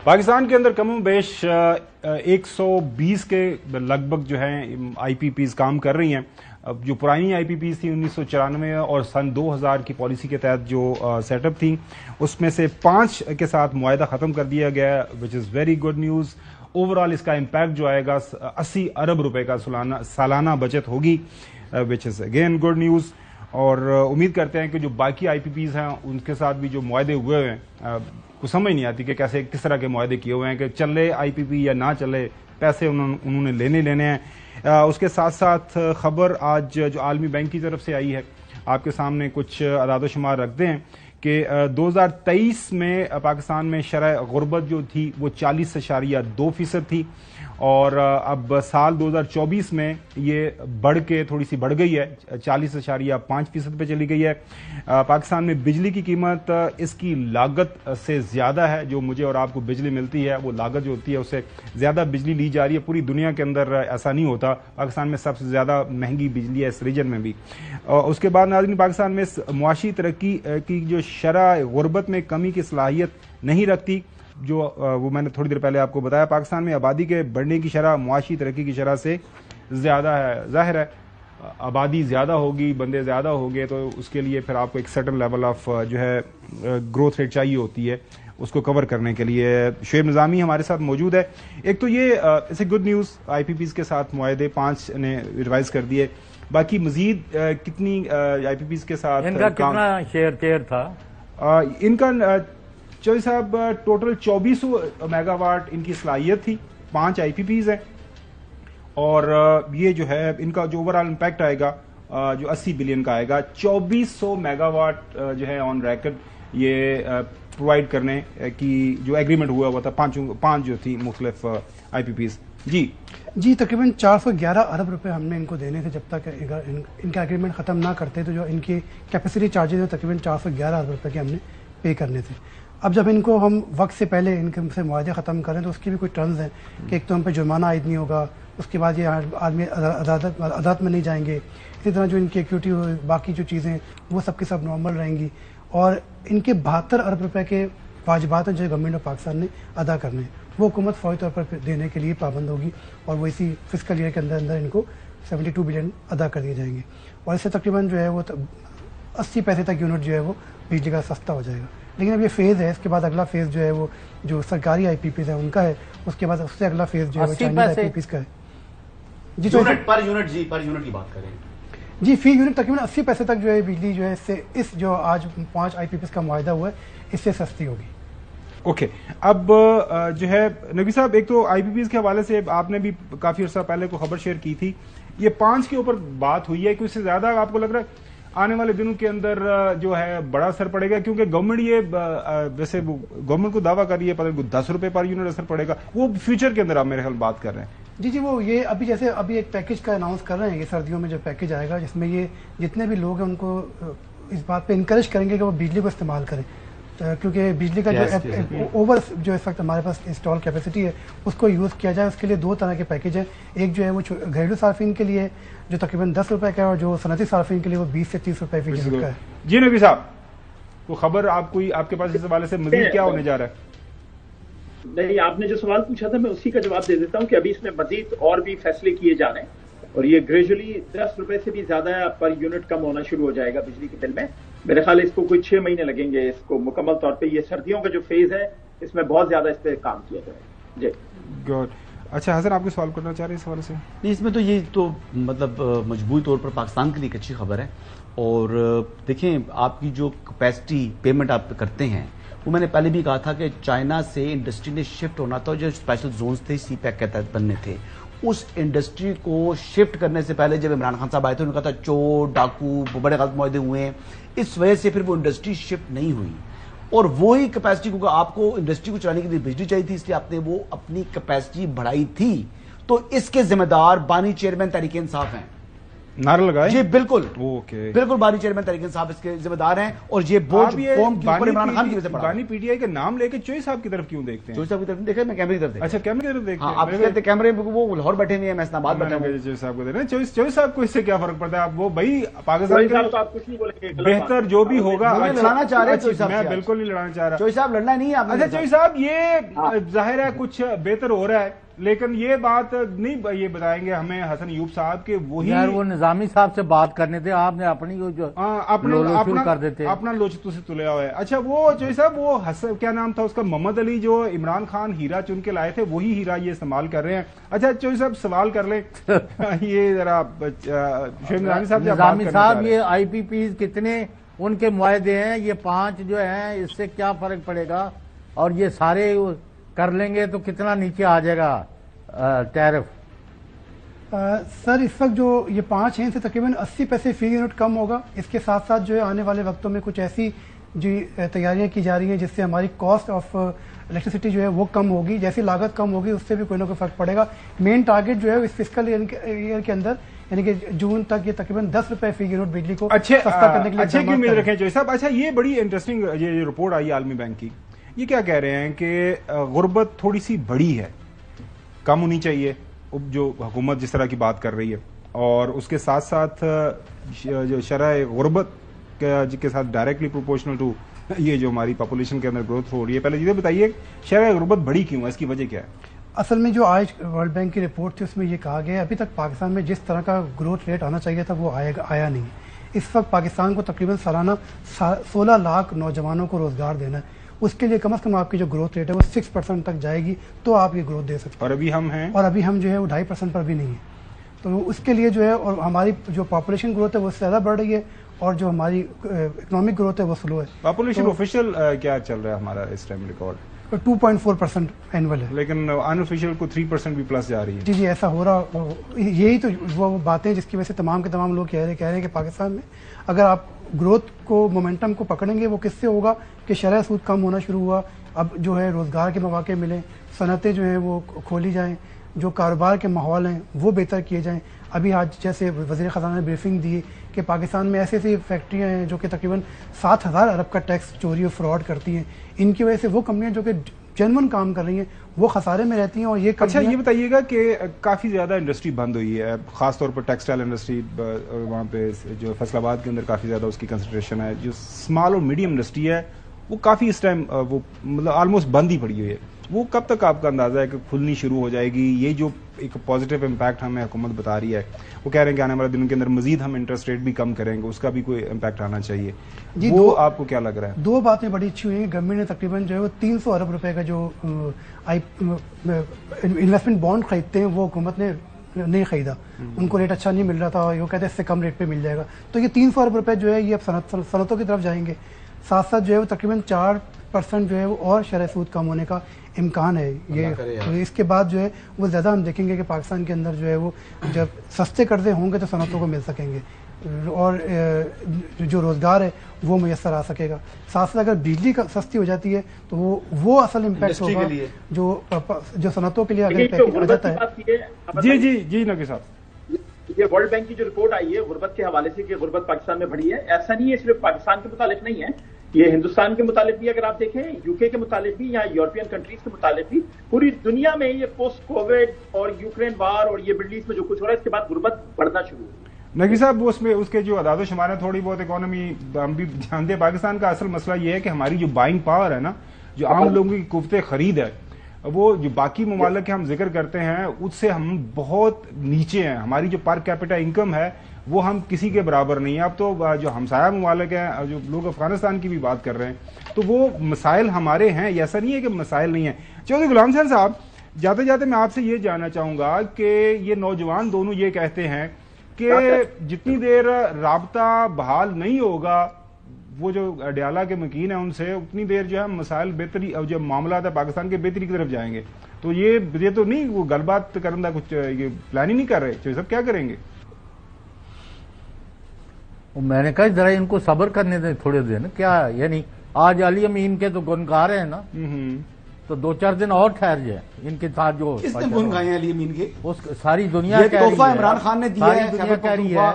पाकिस्तान के अंदर कम बेश 120 के लगभग जो है आईपीपीज काम कर रही हैं। अब जो पुरानी आईपीपीज थी 1994 और सन 2000 की पॉलिसी के तहत जो सेटअप थी, उसमें से 5 के साथ मुआहदा ख़त्म कर दिया गया, which is very good news. Overall इसका इम्पैक्ट जो आएगा 80 अरब रुपए का सालाना बचत होगी, which is again good news. और उम्मीद करते हैं कि जो बाकी आईपीपीज हैं उनके साथ भी जो मुआहदे हुए हैं, कुछ समझ नहीं आती कि कैसे किस तरह के मुआहदे किए हुए हैं कि चले आईपीपी या ना चले, पैसे उन्होंने लेने हैं। उसके साथ साथ खबर आज जो आलमी बैंक की तरफ से आई है, आपके सामने कुछ अदाद शुमार रखते हैं कि 2023 में पाकिस्तान में शरह गुर्बत जो थी वो 40.2% थी, और अब साल 2024 में ये बढ़ के थोड़ी सी बढ़ गई है, 40.5% पे चली गई है। पाकिस्तान में बिजली की कीमत इसकी लागत से ज़्यादा है। जो मुझे और आपको बिजली मिलती है वो लागत जो होती है उससे ज़्यादा बिजली ली जा रही है। पूरी दुनिया के अंदर ऐसा नहीं होता, पाकिस्तान में सबसे ज़्यादा महंगी बिजली है इस रीजन में भी। उसके बाद नाज़रीन, पाकिस्तान में मुआशी तरक्की की जो शरह गुर्बत में कमी की सलाहियत नहीं रखती, जो वो मैंने थोड़ी देर पहले आपको बताया। पाकिस्तान में आबादी के बढ़ने की शरह मुआशी तरक्की की शरह से ज़्यादा है। ज़ाहिर है आबादी ज़्यादा होगी, बंदे ज़्यादा होंगे, तो उसके लिए फिर आपको एक सर्टन लेवल ऑफ जो है ग्रोथ रेट चाहिए होती है, उसको कवर करने के लिए। शुएब निज़ामी हमारे साथ मौजूद है। एक तो ये इसे गुड न्यूज़, आईपीपीज के साथ मुआहदे 5 ने रिवाइज कर दिए। बाकी मजीद कितनी आईपीपीज के साथ इनका कितना शेयर था? इनका चौधरी साहब टोटल 2400 मेगावाट इनकी सलाहियत थी। 5 आईपीपीज हैं, और ये जो है इनका जो ओवरऑल इम्पैक्ट आएगा जो 80 बिलियन का आएगा। 2400 मेगावाट जो है ऑन रैकेट ये प्रोवाइड करने की जो एग्रीमेंट हुआ था, 5 जो थी मुख्तलिफ आईपीपीज। जी तकरीबन 411 अरब रुपए हमने इनको देने थे। जब तक इनका एग्रीमेंट ख़त्म ना करते तो जो इनकी कैपेसिटी चार्जेज है तकरीबन 411 अरब रुपए के हमने पे करने थे। अब जब इनको हम वक्त से पहले इनके से मुआहदे ख़त्म करें तो उसकी भी कोई टर्म्स हैं कि एक तो हम पे जुर्माना आयद नहीं होगा, उसके बाद ये आदमी अदालत में नहीं जाएंगे, इसी तरह जो इनकी इक्विटी बाकी जो चीज़ें वो सब के सब नॉर्मल रहेंगी, और इनके 72 अरब रुपए के वाजिबात हैं जो गवर्नमेंट ऑफ पाकिस्तान ने अदा करने हैं, वो हुकूमत फौरी तौर पर देने के लिए पाबंद होगी, और वो इसी फिस्कल ईयर के अंदर इनको 72 बिलियन अदा कर दिए जाएंगे, और इससे तकरीबन जो है वो 80 पैसे तक यूनिट जो है वो बिजली का सस्ता हो जाएगा। लेकिन अब ये फेज़ है, इसके बाद अगला फेज़ जो है वो जो सरकारी आईपीपीज है उनका है, उसके बाद उससे अगला फेज़ जो है वो चाइनीज आईपीपीज का है। जी पर यूनिट की बात करें जी, फी यूनिट तकरीबन 80 पैसे तक जो है बिजली जो है इससे इस जो आज 5 आईपीपीज का मुआहदा हुआ है इससे सस्ती होगी। ओके, अब जो है नबी साहब, एक तो आईपीपीज के हवाले से आपने भी काफी अर्सा पहले को खबर शेयर की थी, ये 5 के ऊपर बात हुई है कि उससे ज्यादा आपको लग रहा है आने वाले दिनों के अंदर जो है बड़ा असर पड़ेगा? क्योंकि गवर्नमेंट ये वैसे गवर्नमेंट को दावा कर रही है पता नहीं 10 रुपए पर यूनिट असर पड़ेगा, वो फ्यूचर के अंदर आप मेरे ख्याल बात कर रहे हैं। जी, वो ये अभी जैसे अभी एक पैकेज का अनाउंस कर रहे हैं कि सर्दियों में जो पैकेज आएगा जिसमें ये जितने भी लोग हैं उनको इस बात पे इनकरेज करेंगे कि वो बिजली को इस्तेमाल करें, क्योंकि बिजली का जो ओवर जो इस वक्त हमारे पास इंस्टॉल कैपेसिटी है उसको यूज़ किया जाए। उसके लिए 2 तरह के पैकेज हैं। एक जो है वो घरेलू सार्फिन के लिए जो तकरीबन 10 रुपए का है, और जो सनती सार्फिन के लिए वो 20 से 30 रुपए फी यूनिट का है। जी नबी साहब, वो खबर आपके पास इस हवाले से मजीद क्या होने जा रहा है? नहीं, आपने जो सवाल पूछा था मैं उसी का जवाब दे देता हूँ कि अभी इसमें मजीद और भी फैसले किए जा रहे हैं, और ये ग्रेजुअली 10 रुपए से भी ज्यादा पर यूनिट कम होना शुरू हो जाएगा बिजली के बिल में। मेरे ख्याल इसको कोई 6 महीने लगेंगे इसको मुकम्मल तौर पे। ये सर्दियों का जो फेज है इसमें बहुत ज्यादा इस पे काम किया जाएगा। जी गुड। अच्छा हसन, आपके सवाल करना चाह रहे हैं इस हवाले से? नहीं, इसमें तो ये तो मतलब मजबूरी तौर पर पाकिस्तान के लिए एक अच्छी खबर है। और देखें, आपकी जो कैपेसिटी पेमेंट आप करते हैं वो मैंने पहले भी कहा था कि चाइना से इंडस्ट्री ने शिफ्ट होना था, जो स्पेशल जोन्स थे सी पैक के तहत बनने थे, उस इंडस्ट्री को शिफ्ट करने से पहले जब इमरान खान साहब आए थे उन्होंने कहा था चोर डाकू बड़े गलत मुआहदे हुए हैं, इस वजह से फिर वो इंडस्ट्री शिफ्ट नहीं हुई। और वही कैपेसिटी, क्योंकि आपको इंडस्ट्री को चलाने के लिए बिजली चाहिए थी, इसलिए आपने वो अपनी कैपेसिटी बढ़ाई थी। तो इसके जिम्मेदार बानी चेयरमैन तहरीक इंसाफ हैं, नारा लगाए जी बिल्कुल, ओके, बिल्कुल बानी चेयरमैन तरीके साहब इसके जिम्मेदार हैं, और ये बोझ कौम के ऊपर इमरान खान की वजह से पड़ा। बानी पीटीआई के नाम लेके चोई साहब की तरफ क्यों देखते हैं? चोई साहब की तरफ देखे, मैं कैमरे की तरफ देखा। अच्छा, कैमरे की तरफ देखते हैं। आप कहते कैमरे वो लाहौर बैठे हुए हैं, मैं इस्लामाबाद बैठा हूं। चोई साहब को दे रहे हैं। चोई साहब को इससे क्या फर्क पड़ता है? आप वो भाई पाकिस्तान के तो आप कुछ नहीं बोलेंगे, बेहतर जो भी होगा। लड़ाना चाह रहे हैं, मैं बिल्कुल नहीं लड़ाना चाह रहा। चोई साहब लड़ना नहीं है आपने। अच्छा चोई साहब, ये जाहिर है कुछ बेहतर हो रहा है, लेकिन ये बात नहीं ये बताएंगे हमें हसन अयूब साहब के वही यार वो निजामी साहब से बात करने थे, आपने अपनी जो अपना लोच तुसे तुले हुआ है। अच्छा वो चोई साहब, वो क्या नाम था उसका, मोहम्मद अली, जो इमरान खान हीरा चुन के लाए थे, वही हीरा ये इस्तेमाल कर रहे हैं। अच्छा चोई साहब सवाल कर ले ये जरा निजामी साहब, ये IPPs कितने उनके मुआहदे हैं, ये 5 जो हैं, इससे क्या फर्क पड़ेगा? और ये सारे कर लेंगे तो कितना नीचे आ जाएगा टैरिफ? सर इस वक्त जो ये 5 हैं, इनसे तकरीबन 80 पैसे फी यूनिट कम होगा। इसके साथ साथ जो है आने वाले वक्तों में कुछ ऐसी जी तैयारियां की जा रही हैं जिससे हमारी कॉस्ट ऑफ इलेक्ट्रिसिटी जो है वो कम होगी। जैसी लागत कम होगी उससे भी कोई ना कोई फर्क पड़ेगा। मेन टारगेट जो है इस फिस्कल ईयर के अंदर, यानी कि जून तक, ये तकरीबन 10 रुपए फी यूनिट बिजली को सस्ता करने के लिए अच्छे की उम्मीद रखें चोई साहब। अच्छा ये बड़ी इंटरेस्टिंग ये रिपोर्ट आई आलमी बैंक की, ये क्या कह रहे हैं कि गुर्बत थोड़ी सी बड़ी है, कम होनी चाहिए, जो हुकूमत जिस तरह की बात कर रही है, और उसके साथ साथ जो शरह गुर्बत के साथ डायरेक्टली प्रोपोर्शनल टू ये जो हमारी पॉपुलेशन के अंदर ग्रोथ हो रही है। पहले ये बताइए शरह गुर्बत बड़ी क्यों है, इसकी वजह क्या है? असल में जो आज वर्ल्ड बैंक की रिपोर्ट थी उसमें ये कहा गया अभी तक पाकिस्तान में जिस तरह का ग्रोथ रेट आना चाहिए था वो आया नहीं। इस वक्त पाकिस्तान को तकरीबन सालाना 16 लाख नौजवानों को रोजगार देना है। उसके लिए कम से कम आपकी जो ग्रोथ रेट है वो 6% तक जाएगी तो आप ये ग्रोथ दे सकते हैं। और अभी हम हैं, और अभी हम जो है वो 2.5% पर भी नहीं है। तो उसके लिए जो है, और हमारी जो पॉपुलेशन ग्रोथ है वो ज़्यादा बढ़ रही है, और जो हमारी इकोनॉमिक ग्रोथ है वो स्लो है। पॉपुलेशन ऑफिशियल क्या चल रहा है हमारा इस टाइम रिकॉर्ड? 2.4% एनुअल है, लेकिन अनऑफिशियल को 3% भी प्लस जा रही है। जी जी ऐसा हो रहा। यही तो वो बातें जिसकी वजह से तमाम के तमाम लोग कह रहे हैं कि पाकिस्तान में अगर आप ग्रोथ को, मोमेंटम को पकड़ेंगे, वो किससे होगा कि शरह सूद कम होना शुरू हुआ, अब जो है रोज़गार के मौके मिले, सनतें जो हैं वो खोली जाएं, जो कारोबार के माहौल हैं वो बेहतर किए जाएं। अभी आज जैसे वज़ीर ख़ज़ाना ने ब्रीफिंग दी कि पाकिस्तान में ऐसी ऐसी फैक्ट्रियाँ हैं जो कि तकरीबन 7,000 अरब का टैक्स चोरी और फ्रॉड करती हैं। इनकी वजह से वो कंपनियाँ जो कि जेन्युइन काम कर रही हैं वो खसारे में रहती हैं। और ये अच्छा ये बताइएगा कि काफ़ी ज़्यादा इंडस्ट्री बंद हुई है, ख़ासतौर पर टेक्सटाइल इंडस्ट्री, वहाँ पे जो फैसलाबाद के अंदर काफ़ी ज़्यादा उसकी कंसंट्रेशन है। जो स्मॉल और मीडियम इंडस्ट्री है वो काफ़ी इस टाइम वो मतलब ऑलमोस्ट बंद ही पड़ी हुई है। वो कब तक आपका अंदाजा है कि खुलनी शुरू हो जाएगी? ये जो एक पॉजिटिव इम्पैक्ट हमें हुकूमत बता रही है, वो कह रहे हैं कि आने वाले दिनों के अंदर मजीद हम इंटरेस्ट रेट भी कम करेंगे, उसका भी कोई इम्पैक्ट आना चाहिए जी। वो आपको क्या लग रहा है? 2 बातें बड़ी अच्छी हुई हैं। गवर्नमेंट ने तकरीबन जो है वो 300 अरब रुपए का जो इन्वेस्टमेंट बॉन्ड खरीदते हैं वो हुकूमत ने नहीं खरीदा। उनको रेट अच्छा नहीं मिल रहा था, वो कहते हैं इससे कम रेट पे मिल जाएगा। तो ये 300 अरब रुपए जो है ये अब सनतों की तरफ जाएंगे। साथ साथ जो है वो तकरीबन 4% जो है वो और शरह सूद कम होने का इम्कान है। ये तो इसके बाद जो है वो ज़्यादा हम देखेंगे कि पाकिस्तान के अंदर जो है वो जब सस्ते कर्जे होंगे तो सनतों को मिल सकेंगे और जो रोज़गार है वो मैसर आ सकेगा। साथ साथ अगर बिजली सस्ती हो जाती है तो वो असल इम्पैक्ट होगा जो सनतों के लिए अगर इम्पैक्ट आ जाता है। जी जी जी नकी साहब, ये वर्ल्ड बैंक की जो रिपोर्ट आई है गुर्बत के हवाले से कि गुर्बत पाकिस्तान में बढ़ी है, ऐसा नहीं है सिर्फ पाकिस्तान के मुतालिक नहीं है, ये हिंदुस्तान के मुतालिक भी अगर आप देखें, यूके के मुतालिक भी या यूरोपियन कंट्रीज के मुतालिक भी, पूरी दुनिया में ये पोस्ट कोविड और यूक्रेन वार और ये मिडल ईस्ट में जो कुछ हो रहा है इसके बाद गुर्बत बढ़ना शुरू हुई। नकी साहब उसमें उसके जो अदाद शुमार है थोड़ी बहुत इकोनॉमी हम भी जानते हैं। पाकिस्तान का असल मसला ये है कि हमारी जो बाइंग पावर है ना, जो आम लोगों की कुफ्ते खरीद है, वो जो बाकी ममालिक के हम जिक्र करते हैं उससे हम बहुत नीचे हैं। हमारी जो पर कैपिटा इनकम है वो हम किसी के बराबर नहीं है। अब तो जो हमसाया ममालिक हैं, जो लोग अफगानिस्तान की भी बात कर रहे हैं, तो वो मसाइल हमारे हैं, ऐसा नहीं है कि मसाइल नहीं है। चौधरी गुलाम सर साहब, जाते जाते मैं आपसे ये जानना चाहूंगा कि ये नौजवान दोनों ये कहते हैं कि जितनी देर राबता बहाल नहीं होगा, वो जो अडियाला के मकीन है उनसे, उतनी देर जो है मसाइल बेहतरी और जो मामला है पाकिस्तान के बेहतरी की तरफ जाएंगे। तो ये तो नहीं वो गलबात करने का कुछ ये प्लान ही नहीं कर रहे, तो ये सब क्या करेंगे? मैंने कहा जरा इनको सब्र करने दें थोड़े दिन। क्या यानी आज अली अमीन के तो गुनकार हैं ना, तो 2-4 दिन और ठहर जाए इनके साथ जो किसने खून खाए हैं अली अमीन के? उस सारी दुनिया ये कह रही तोहफा है, इमरान खान ने दिया सारी है दुनिया कह रही है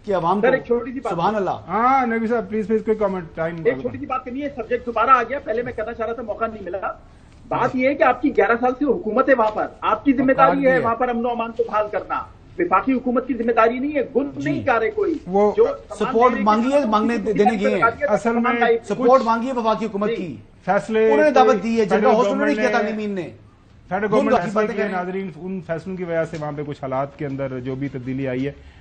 कि अवाम सर, एक को। छोटी सी बात। सुभान अल्लाह। हाँ नबी साहब प्लीज कोई कमेंट टाइम। एक छोटी सी बात करनी है, सब्जेक्ट दोबारा आ गया, पहले मैं करना चाह रहा था, मौका नहीं मिला। बात यह है कि आपकी 11 साल से हुकूमत है वहां पर, आपकी जिम्मेदारी है वहां पर अमन अमान को बहाल करना, विफाकी हुकूमत की जिम्मेदारी नहीं है। गुण नहीं गा रहे कोई, वो जो सपोर्ट मांगी है, मांगने देने की है। असल में सपोर्ट मांगी है वफाकी हुकूमत की, फैसले उन्होंने दावत दी है, फेडरल जनरल हॉस्पिटल ने गवर्नमेंट किया था अली अमीन ने। फेडरल गुण गवर्नमेंट की फैसले बातें किए करें। नाजरीन, उन फैसलों की वजह से वहां पे कुछ हालात के अंदर जो भी तब्दीली आई है